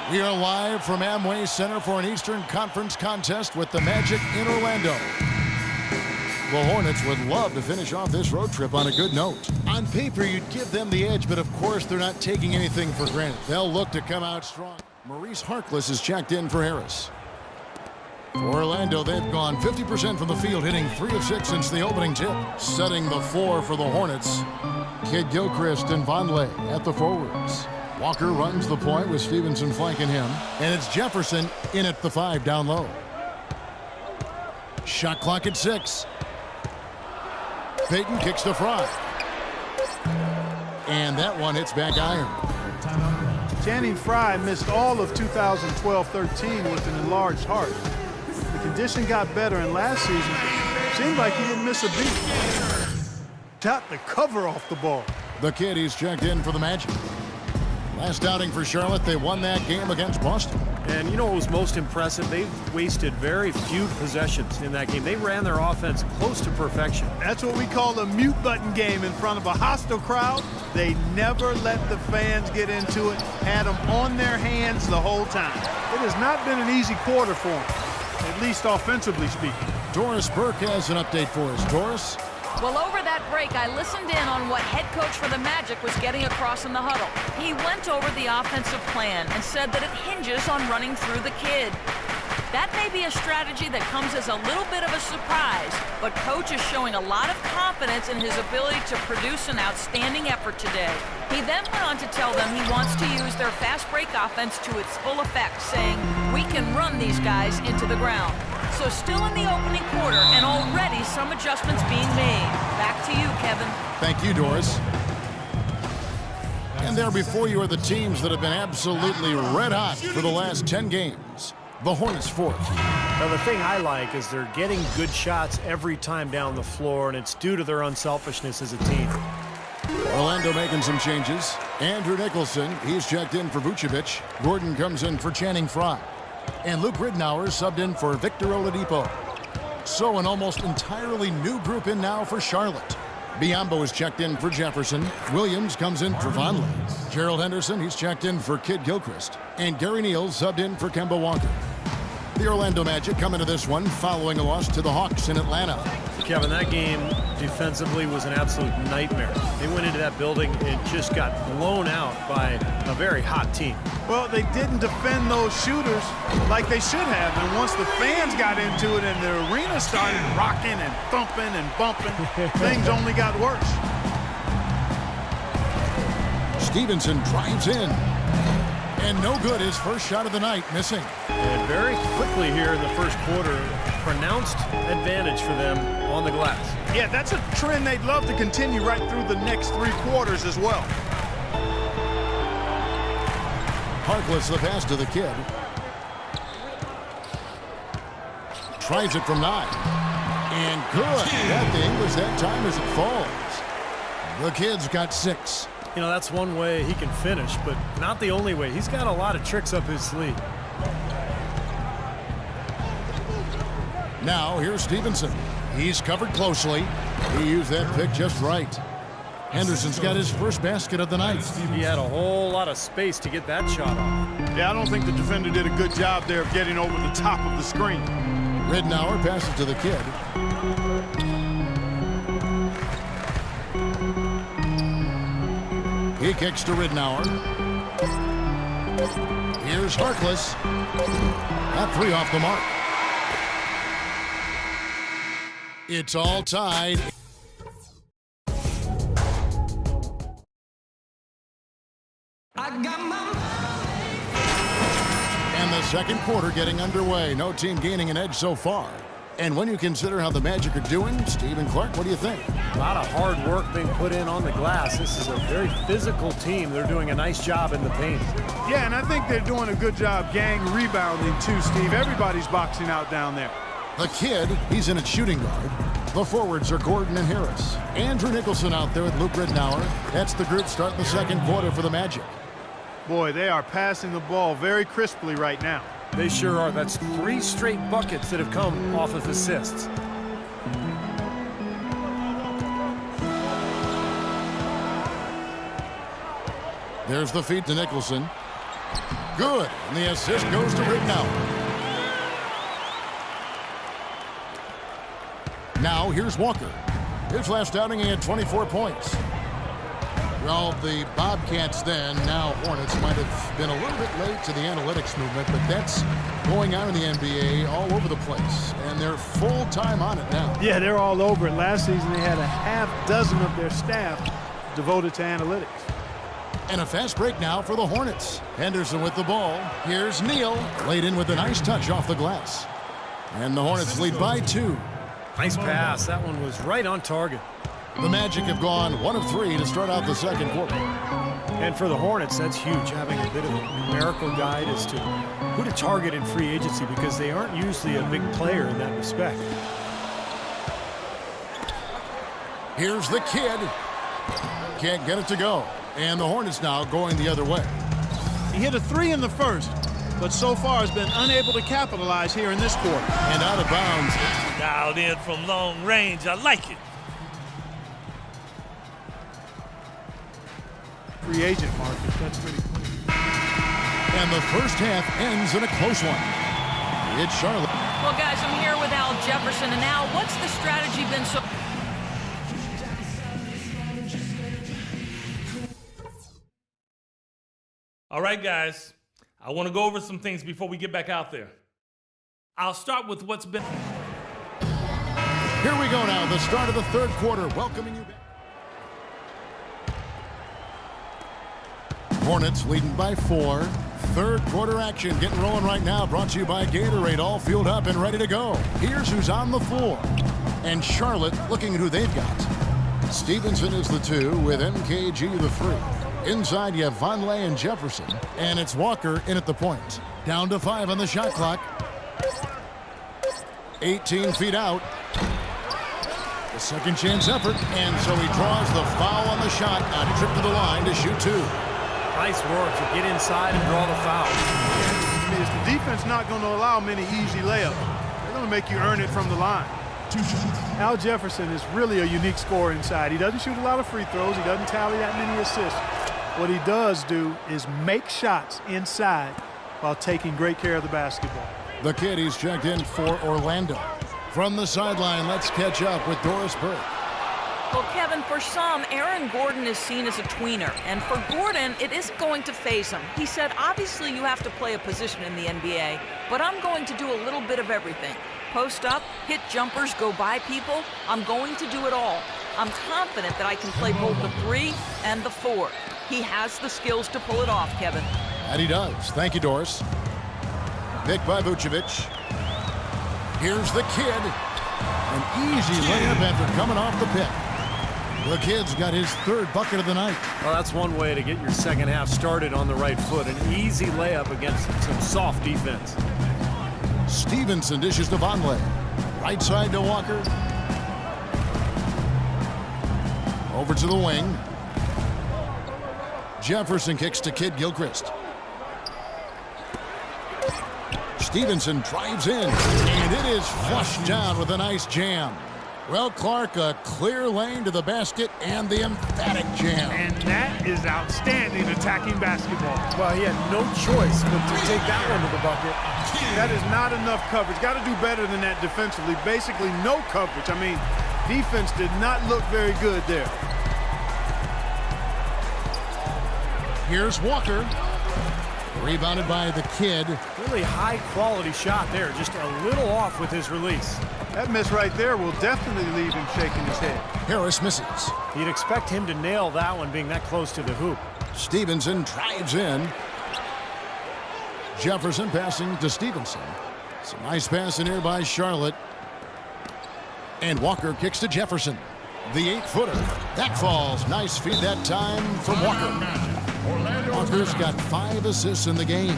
We are live from Amway Center for an Eastern Conference contest with the Magic in Orlando. The Hornets would love to finish off this road trip on a good note. On paper, you'd give them the edge, but of course they're not taking anything for granted. They'll look to come out strong. Maurice Harkless is checked in for Harris. For Orlando, they've gone 50% from the field, hitting 3 of 6 since the opening tip. Setting the floor for the Hornets, Kid Gilchrist and Vonleh at the forwards. Walker runs the point with Stevenson flanking him. And it's Jefferson in at the 5 down low. Shot clock at 6. Payton kicks to Fry. And that one hits back iron. Channing Frye missed all of 2012-13 with an enlarged heart. The condition got better, and last season seemed like he didn't miss a beat. Got the cover off the ball. The kid, he's checked in for the Magic. Last outing for Charlotte, they won that game against Boston. And you know what was most impressive? They wasted very few possessions in that game. They ran their offense close to perfection. That's what we call a mute button game in front of a hostile crowd. They never let the fans get into it, had them on their hands the whole time. It has not been an easy quarter for them, at least offensively speaking. Doris Burke has an update for us. Doris? Well, over that break, I listened in on what head coach for the Magic was getting across in the huddle. He went over the offensive plan and said that it hinges on running through the kid. That may be a strategy that comes as a little bit of a surprise, but coach is showing a lot of confidence in his ability to produce an outstanding effort today. He then went on to tell them he wants to use their fast break offense to its full effect, saying, "We can run these guys into the ground." So still in the opening quarter, and already some adjustments being made. Back to you, Kevin. Thank you, Doris. And there before you are the teams that have been absolutely red hot for the last 10 games. The Hornets fourth. Now, the thing I like is they're getting good shots every time down the floor, and it's due to their unselfishness as a team. Orlando making some changes. Andrew Nicholson, he's checked in for Vucevic. Gordon comes in for Channing Frye. And Luke Ridnour subbed in for Victor Oladipo. So an almost entirely new group in now for Charlotte. Biyombo is checked in for Jefferson. Williams comes in for Vonleh. Gerald Henderson, he's checked in for Kid Gilchrist. And Gary Neal subbed in for Kemba Walker. The Orlando Magic come into this one following a loss to the Hawks in Atlanta. Kevin, that game defensively was an absolute nightmare. They went into that building and just got blown out by a very hot team. Well, they didn't defend those shooters like they should have. And once the fans got into it and the arena started rocking and thumping and bumping, things only got worse. Stevenson drives in. And no good, his first shot of the night, missing. And very quickly here in the first quarter, pronounced advantage for them on the glass. Yeah, that's a trend they'd love to continue right through the next 3 quarters as well. Harkless the pass to the kid. Tries it from 9. And good. That the English that time as it falls. The kid's got 6. You know, that's one way he can finish, but not the only way. He's got a lot of tricks up his sleeve. Now, here's Stevenson. He's covered closely. He used that pick just right. Henderson's got his first basket of the night. He had a whole lot of space to get that shot off. Yeah, I don't think the defender did a good job there of getting over the top of the screen. Ridnour passes to the kid. He kicks to Ridnour. Here's Harkless. That 3 off the mark. It's all tied. And the second quarter getting underway. No team gaining an edge so far. And when you consider how the Magic are doing, Steve and Clark, what do you think? A lot of hard work being put in on the glass. This is a very physical team. They're doing a nice job in the paint. Yeah, and I think they're doing a good job gang rebounding too, Steve. Everybody's boxing out down there. The kid, he's in at shooting guard. The forwards are Gordon and Harris. Andrew Nicholson out there with Luke Ridnour. That's the group starting the second quarter for the Magic. Boy, they are passing the ball very crisply right now. They sure are. That's 3 straight buckets that have come off of assists. There's the feed to Nicholson. Good. And the assist goes to Rittenhouse. Now here's Walker. His last outing, he had 24 points. Well, the Bobcats then, now Hornets, might have been a little bit late to the analytics movement, but that's going on in the NBA all over the place, and they're full-time on it now. Yeah, they're all over it. Last season, they had a half dozen of their staff devoted to analytics. And a fast break now for the Hornets. Henderson with the ball. Here's Neal, laid in with a nice touch off the glass. And the Hornets lead by 2. Nice pass. That one was right on target. The Magic have gone 1 of 3 to start out the second quarter. And for the Hornets, that's huge, having a bit of a numerical guide as to who to target in free agency, because they aren't usually a big player in that respect. Here's the kid. Can't get it to go. And the Hornets now going the other way. He hit a 3 in the first, but so far has been unable to capitalize here in this quarter. And out of bounds. Dialed in from long range. I like it. Free agent market, that's pretty clear. And the first half ends in a close one. It's Charlotte. Well, guys, I'm here with Al Jefferson, and Al, what's the strategy been so... All right, guys. I want to go over some things before we get back out there. I'll start with what's been... Here we go now, the start of the third quarter, welcoming you back. Hornets leading by 4. Third quarter action getting rolling right now, brought to you by Gatorade, all fueled up and ready to go. Here's who's on the floor. And Charlotte looking at who they've got. Stevenson is the 2 with MKG the 3. Inside you have Vonleh and Jefferson, and it's Walker in at the point. Down to 5 on the shot clock. 18 feet out. A second chance effort, and so he draws the foul on the shot. A trip to the line to shoot 2. Nice work to get inside and draw the foul. Is the defense not going to allow many easy layups? They're going to make you earn it from the line. Al Jefferson is really a unique scorer inside. He doesn't shoot a lot of free throws. He doesn't tally that many assists. What he does do is make shots inside while taking great care of the basketball. The kid, he's checked in for Orlando. From the sideline, let's catch up with Doris Burke. Well, Kevin, for some, Aaron Gordon is seen as a tweener, and for Gordon, it isn't going to faze him. He said, obviously you have to play a position in the NBA, but I'm going to do a little bit of everything. Post up, hit jumpers, go by people. I'm going to do it all. I'm confident that I can play both the 3 and the 4. He has the skills to pull it off, Kevin. And he does. Thank you, Doris. Pick by Vucevic. Here's the kid. An easy layup after coming off the pick. The kid's got his 3rd bucket of the night. Well, that's one way to get your second half started on the right foot. An easy layup against some soft defense. Stevenson dishes to Vonleh. Right side to Walker. Over to the wing. Jefferson kicks to Kid Gilchrist. Stevenson drives in, and it is flushed down with a nice jam. Well, Clark, a clear lane to the basket and the emphatic jam. And that is outstanding attacking basketball. Well, he had no choice but to take that one to the bucket. That is not enough coverage. Got to do better than that defensively. Basically no coverage. I mean, defense did not look very good there. Here's Walker. Rebounded by the kid. Really high quality shot there, just a little off with his release. That miss right there will definitely leave him shaking his head. Harris misses. You'd expect him to nail that one being that close to the hoop. Stevenson drives in. Jefferson passing to Stevenson. Some nice pass in here by Charlotte. And Walker kicks to Jefferson. The 8-footer. That falls. Nice feed that time from Walker. Walker's got 5 assists in the game.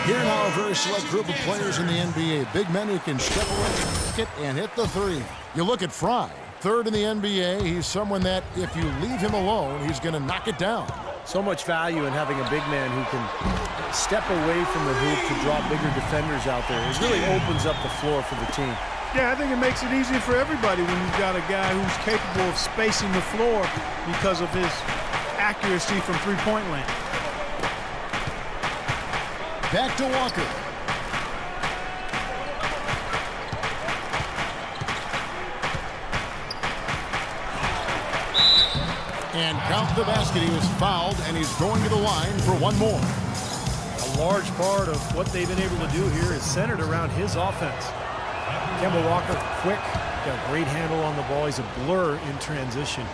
Here now a very select group of players in the NBA. Big men who can step away and hit the 3. You look at Fry, 3rd in the NBA. He's someone that if you leave him alone, he's going to knock it down. So much value in having a big man who can step away from the hoop to draw bigger defenders out there. It really opens up the floor for the team. Yeah, I think it makes it easier for everybody when you've got a guy who's capable of spacing the floor because of his accuracy from three-point land. back to Walker. And count the basket. He was fouled, and he's going to the line for one more. A large part of what they've been able to do here is centered around his offense. Kemba Walker, quick, got a great handle on the ball. He's a blur in transition.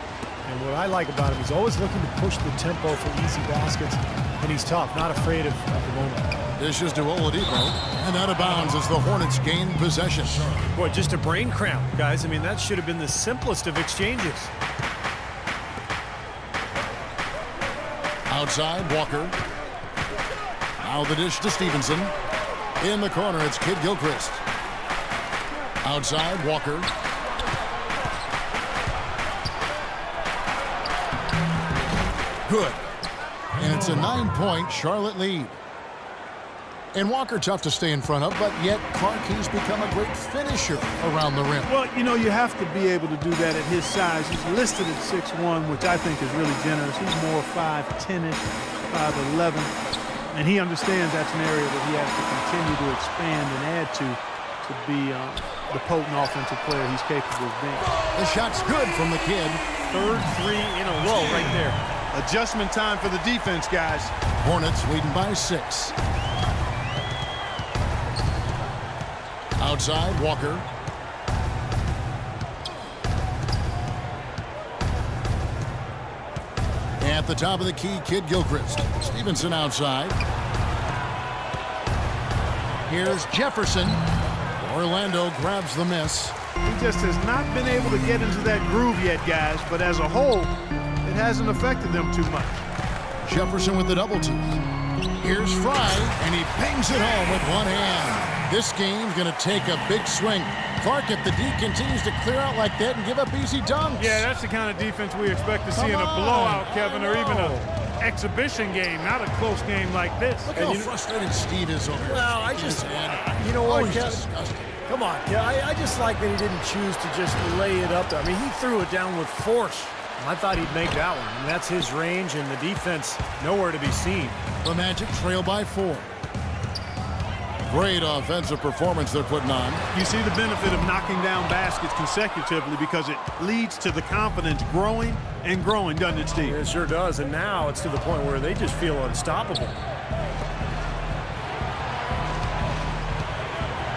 And what I like about him, he's always looking to push the tempo for easy baskets, and he's tough, not afraid of the moment. Dishes to Oladipo, and out of bounds as the Hornets gain possession. Boy, just a brain cramp, guys. I mean, that should have been the simplest of exchanges. Outside, Walker. Now the dish to Stevenson. In the corner, it's Kid Gilchrist. Outside, Walker. Good. And it's a 9-point Charlotte lead. And Walker tough to stay in front of, but yet Clark, he's become a great finisher around the rim. Well, you know, you have to be able to do that at his size. He's listed at 6'1", which I think is really generous. He's more 5'10"-ish, 5'11", and he understands that's an area that he has to continue to expand and add to be the potent offensive player he's capable of being. The shot's good from the kid. Third three in a row right there. Adjustment time for the defense, guys. Hornets leading by 6. Outside, Walker. At the top of the key, Kid Gilchrist. Stevenson outside. Here's Jefferson. Orlando grabs the miss. He just has not been able to get into that groove yet, guys, but as a whole, it hasn't affected them too much. Jefferson with the double team. Here's Fry, and he bangs it home with one hand. This game's going to take a big swing. Clark, if the D continues to clear out like that and give up easy dunks. Yeah, that's the kind of defense we expect to see in a blowout, Kevin, or even an exhibition game, not a close game like this. Look how frustrated Steve is over here. Well, you know what, Kevin? Disgusting. Come on, yeah, I just like that he didn't choose to just lay it up there. I mean, he threw it down with force. I thought he'd make that one. I mean, that's his range, and the defense nowhere to be seen. The Magic trail by 4. Great offensive performance they're putting on. You see the benefit of knocking down baskets consecutively because it leads to the confidence growing and growing, doesn't it, Steve? It sure does, and now it's to the point where they just feel unstoppable.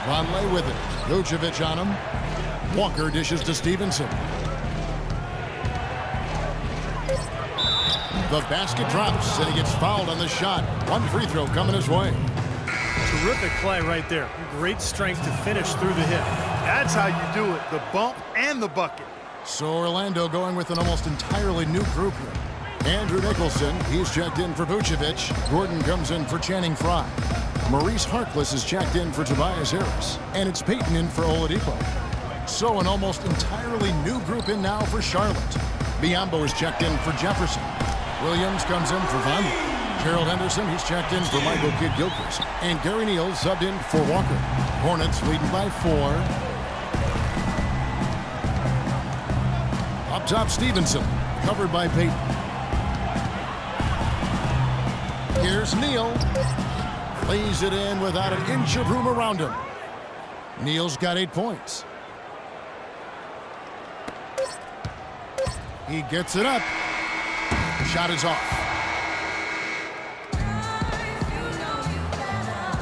Conley with it. Vucevic on him. Walker dishes to Stevenson. The basket drops, and he gets fouled on the shot. One free throw coming his way. Terrific play right there. Great strength to finish through the hit. That's how you do it, the bump and the bucket. So Orlando going with an almost entirely new group here. Andrew Nicholson, he's checked in for Vucevic. Gordon comes in for Channing Frye. Maurice Harkless is checked in for Tobias Harris. And it's Peyton in for Oladipo. So an almost entirely new group in now for Charlotte. Biyombo is checked in for Jefferson. Williams comes in for Vonleh. Gerald Henderson, he's checked in for Michael Kidd-Gilchrist. And Gary Neal subbed in for Walker. Hornets leading by 4. Up top, Stevenson, covered by Peyton. Here's Neal. Lays it in without an inch of room around him. Neal's got 8 points. He gets it up. Shot is off.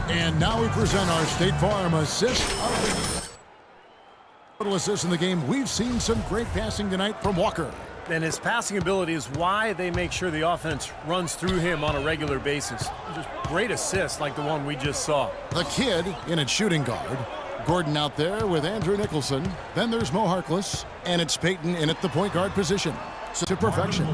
And now we present our State Farm assist of the total assists in the game. We've seen some great passing tonight from Walker. And his passing ability is why they make sure the offense runs through him on a regular basis. Just great assists like the one we just saw. The kid in at shooting guard. Gordon out there with Andrew Nicholson. Then there's Mo Harkless. And it's Peyton in at the point guard position. So to perfection.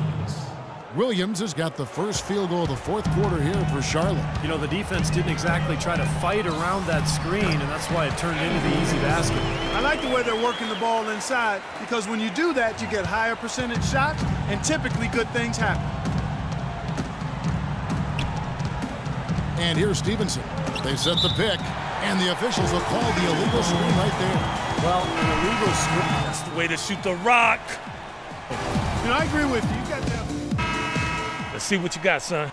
Williams has got the first field goal of the fourth quarter here for Charlotte. You know, the defense didn't exactly try to fight around that screen, and that's why it turned into the easy basket. I like the way they're working the ball inside because when you do that, you get higher percentage shots, and typically good things happen. And here's Stevenson. They set the pick, and the officials will call the illegal screen right there. Well, an illegal screen. That's the way to shoot the rock. You know, I agree with you. You got that. Let's see what you got, son.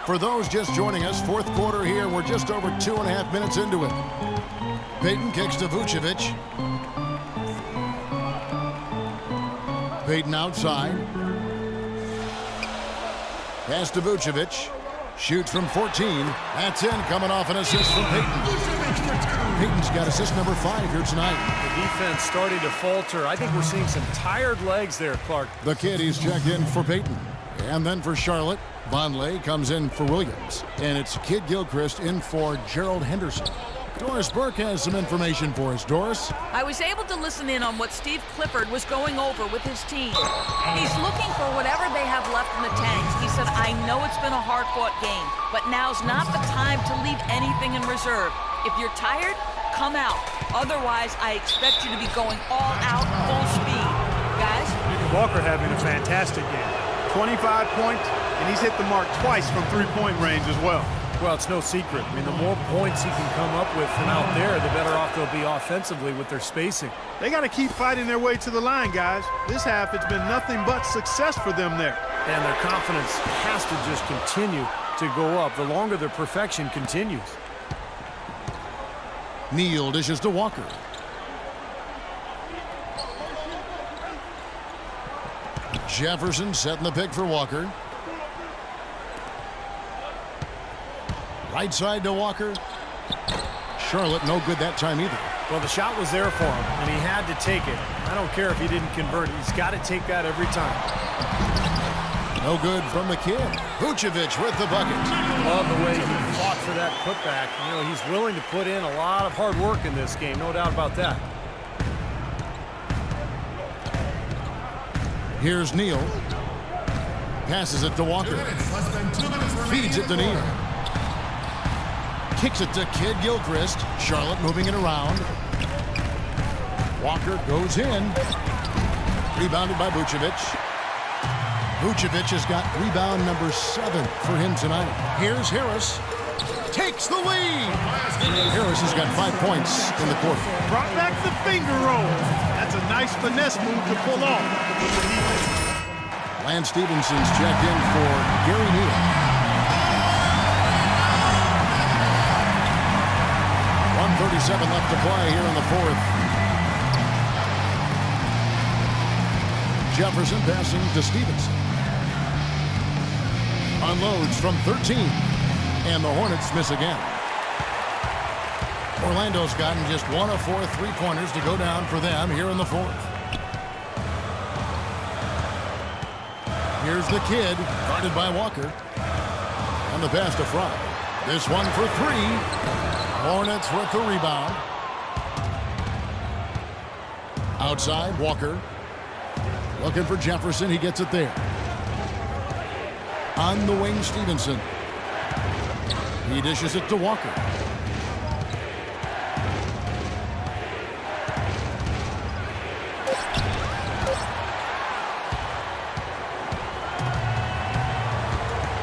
For those just joining us, fourth quarter here. We're just over 2.5 minutes into it. Payton kicks to Vucevic. Payton outside. Pass to Vucevic. Shoots from 14. That's in, coming off an assist from Payton. Payton's got assist number 5 here tonight. The defense starting to falter. I think we're seeing some tired legs there, Clark. The kid, he's checked in for Payton. And then for Charlotte, Vonleh comes in for Williams. And it's Kid Gilchrist in for Gerald Henderson. Doris Burke has some information for us. Doris? I was able to listen in on what Steve Clifford was going over with his team. He's looking for whatever they have left in the tanks. He said, I know it's been a hard-fought game, but now's not the time to leave anything in reserve. If you're tired, come out. Otherwise, I expect you to be going all out, full speed. Guys? Walker having a fantastic game. 25 points, and he's hit the mark twice from three-point range as well. Well, it's no secret. I mean, the more points he can come up with from out there, the better off they'll be offensively with their spacing. They got to keep fighting their way to the line, guys. This half, it's been nothing but success for them there. And their confidence has to just continue to go up the longer their perfection continues. Neal dishes to Walker. Jefferson setting the pick for Walker. Right side to Walker. Charlotte no good that time either. Well, the shot was there for him, and he had to take it. I don't care if he didn't convert it. He's got to take that every time. No good from the kid. Vucevic with the bucket. Love the way he fought for that putback. You know, he's willing to put in a lot of hard work in this game, no doubt about that. Here's Neal. Passes it to Walker. Feeds it to Neal. Kicks it to Kid Gilchrist. Charlotte moving it around. Walker goes in. Rebounded by Vucevic. Vucevic has got rebound number 7 for him tonight. Here's Harris. Takes the lead. Harris has got 5 points in the quarter. Brought back the finger roll. That's a nice finesse move to pull off. Lance Stevenson's checked in for Gary Neal. 1:37 left to play here in the fourth. Jefferson passing to Stevenson. Unloads from 13. And the Hornets miss again. Orlando's gotten just 1 of 4 3-pointers to go down for them here in the fourth. Here's the kid, guarded by Walker. And the pass to Fry. This one for 3. Hornets with the rebound. Outside, Walker. Looking for Jefferson. He gets it there. On the wing, Stevenson. He dishes it to Walker.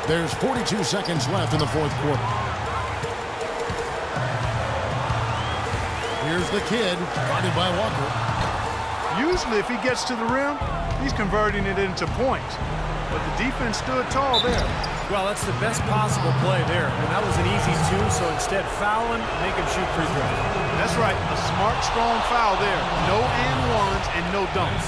There's 42 seconds left in the fourth quarter. Here's the kid, guarded by Walker. Usually, if he gets to the rim, he's converting it into points. But the defense stood tall there. Well, that's the best possible play there. I mean, that was an easy 2, so instead foul him, make him shoot free throws. That's right, a smart, strong foul there. No and ones and no dunks.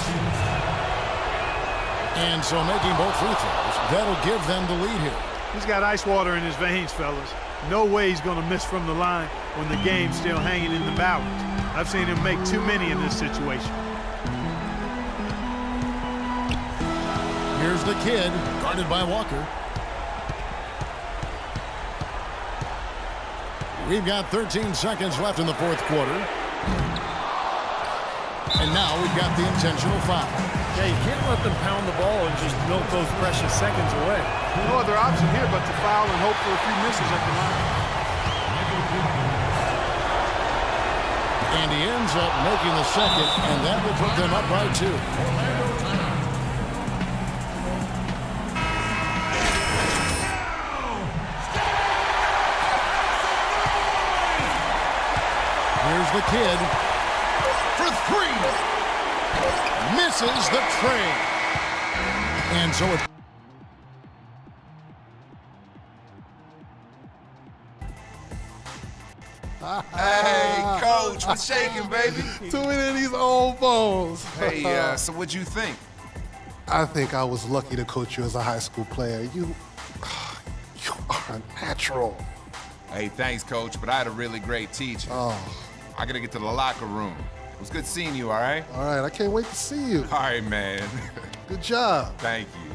And so making both free throws, that'll give them the lead here. He's got ice water in his veins, fellas. No way he's going to miss from the line when the game's still hanging in the balance. I've seen him make too many in this situation. Here's the kid, guarded by Walker. We've got 13 seconds left in the fourth quarter. And now we've got the intentional foul. Yeah, you can't let them pound the ball and just milk those precious seconds away. No other option here but to foul and hope for a few misses at the line. And he ends up making the second, and that will put them up by 2. Here's the kid for 3. Misses the tray. And so it the shaking, baby. Too many of these old bones. Hey, so what'd you think? I think I was lucky to coach you as a high school player. You are a natural. Hey, thanks, Coach, but I had a really great teacher. Oh. I gotta get to the locker room. It was good seeing you, all right? All right, I can't wait to see you. All right, man. Good job. Thank you.